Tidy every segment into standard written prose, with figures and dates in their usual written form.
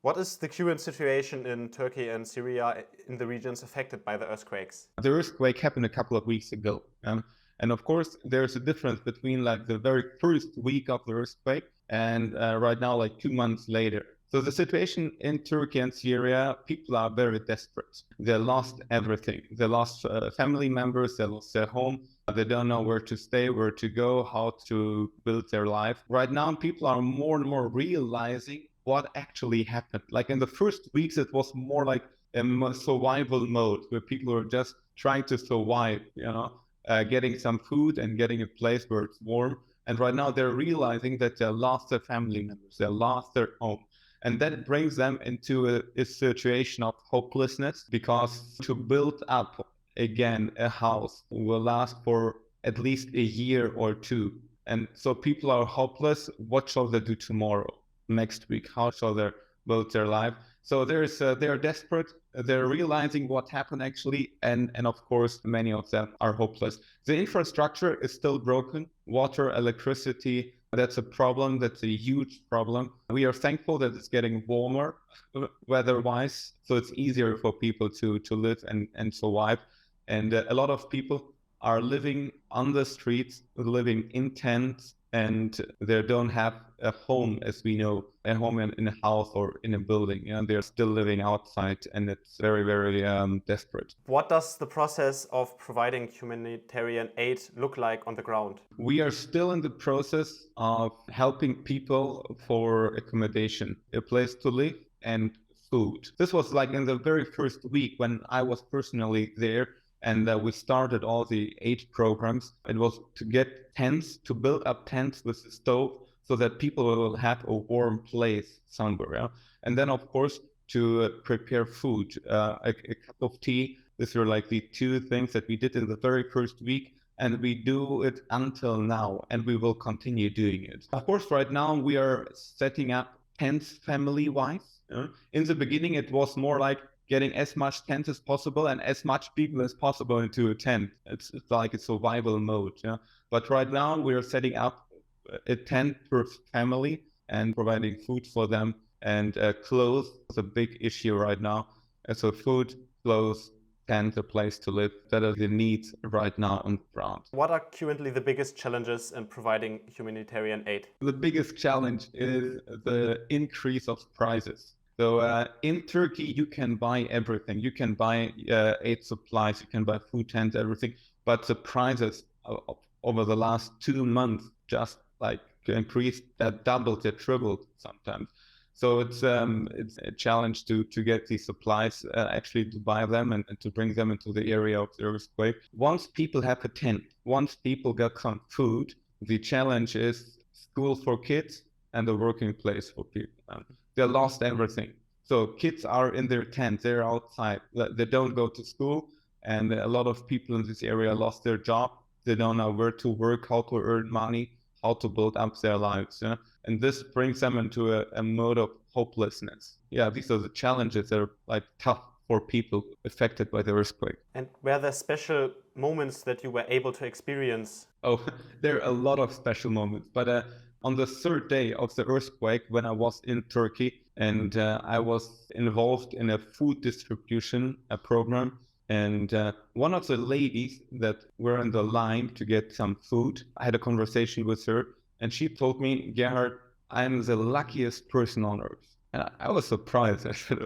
What is the current situation in Turkey and Syria in the regions affected by the earthquakes? The earthquake happened a couple of weeks ago. And of course, there's a difference between like the very first week of the earthquake and right now, like 2 months later. So the situation in Turkey and Syria, people are very desperate. They lost everything. They lost family members. They lost their home. They don't know where to stay, where to go, how to build their life. Right now, people are more and more realizing what actually happened. Like in the first weeks, it was more like a survival mode where people are just trying to survive, getting some food and getting a place where it's warm. And right now they're realizing that they lost their family members, they lost their home. And that brings them into a situation of hopelessness, because to build up again a house will last for at least a year or two. And so people are hopeless. What shall they do tomorrow, next week? How shall they build their life? So they're desperate. They're realizing what happened actually, and of course, many of them are hopeless. The infrastructure is still broken. Water, electricity, that's a problem. That's a huge problem. We are thankful that it's getting warmer weather-wise, so it's easier for people to live and survive. And a lot of people are living on the streets, living in tents, and they don't have a home, as we know, a home in a house or in a building. They're still living outside, and it's very, very desperate. What does the process of providing humanitarian aid look like on the ground? We are still in the process of helping people for accommodation, a place to live, and food. This was like in the very first week when I was personally there, and we started all the aid programs. It was to get tents, to build up tents with the stove so that people will have a warm place somewhere. Yeah? And then, of course, to prepare food, a cup of tea. These were like the two things that we did in the very first week. And we do it until now, and we will continue doing it. Of course, right now we are setting up tents family-wise. In the beginning, it was more like getting as much tents as possible and as much people as possible into a tent. It's like a survival mode. Yeah. But right now we are setting up a tent per family and providing food for them, and clothes is a big issue right now. And so food, clothes, tent, a place to live, that are the needs right now on the ground. What are currently the biggest challenges in providing humanitarian aid? The biggest challenge is the increase of prices. So in Turkey, you can buy everything. You can buy aid supplies, you can buy food, tents, everything. But the prices over the last 2 months just like increased, that doubled, it tripled sometimes. So it's a challenge to get these supplies, actually to buy them and to bring them into the area of the earthquake. Once people have a tent, once people get some food, the challenge is school for kids and a working place for people. They lost everything. So kids are in their tent, they're outside, they don't go to school, and a lot of people in this area lost their job. They don't know where to work, how to earn money, how to build up their lives. Yeah? And this brings them into a mode of hopelessness. Yeah, these are the challenges that are like tough for people affected by the earthquake. And were there special moments that you were able to experience? Oh, there are a lot of special moments, but on the third day of the earthquake, when I was in Turkey, and I was involved in a food distribution program, and one of the ladies that were in the line to get some food, I had a conversation with her, and she told me, Gerhard, I'm the luckiest person on earth. And I was surprised. I said,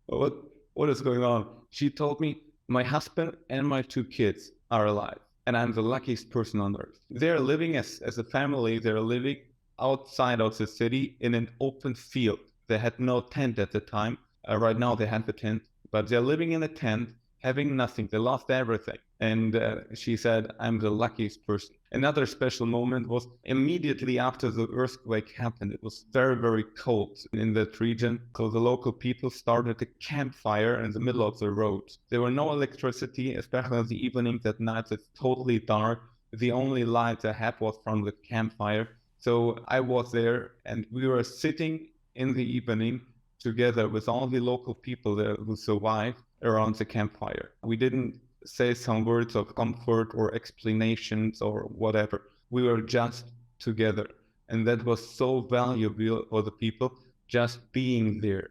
what is going on? She told me, my husband and my 2 kids are alive, and I'm the luckiest person on earth. They're living as a family, they're living outside of the city in an open field. They had no tent at the time. Right now they have a tent, but they're living in a tent, having nothing. They lost everything. And she said, I'm the luckiest person. Another special moment was immediately after the earthquake happened. It was very, very cold in that region. So the local people started a campfire in the middle of the road. There were no electricity, especially in the evenings. At night, it's totally dark. The only light they had was from the campfire. So I was there, and we were sitting in the evening together with all the local people there who survived around the campfire. We didn't say some words of comfort or explanations or whatever. We were just together. And that was so valuable for the people, just being there.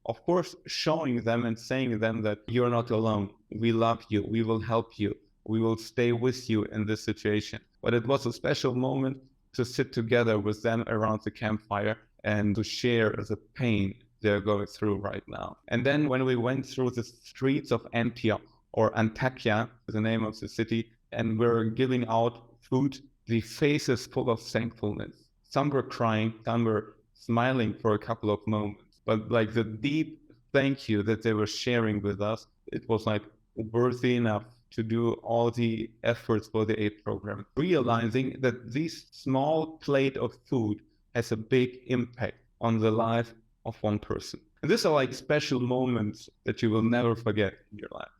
of course, showing them and saying to them that you're not alone. We love you. We will help you. We will stay with you in this situation. But it was a special moment to sit together with them around the campfire and to share the pain they're going through right now. And then when we went through the streets of Antioch, or Antakya, the name of the city, and we're giving out food, the faces full of thankfulness. Some were crying, some were smiling for a couple of moments. But like the deep thank you that they were sharing with us, it was like worthy enough to do all the efforts for the aid program, realizing that this small plate of food has a big impact on the life of one person. And these are like special moments that you will never forget in your life.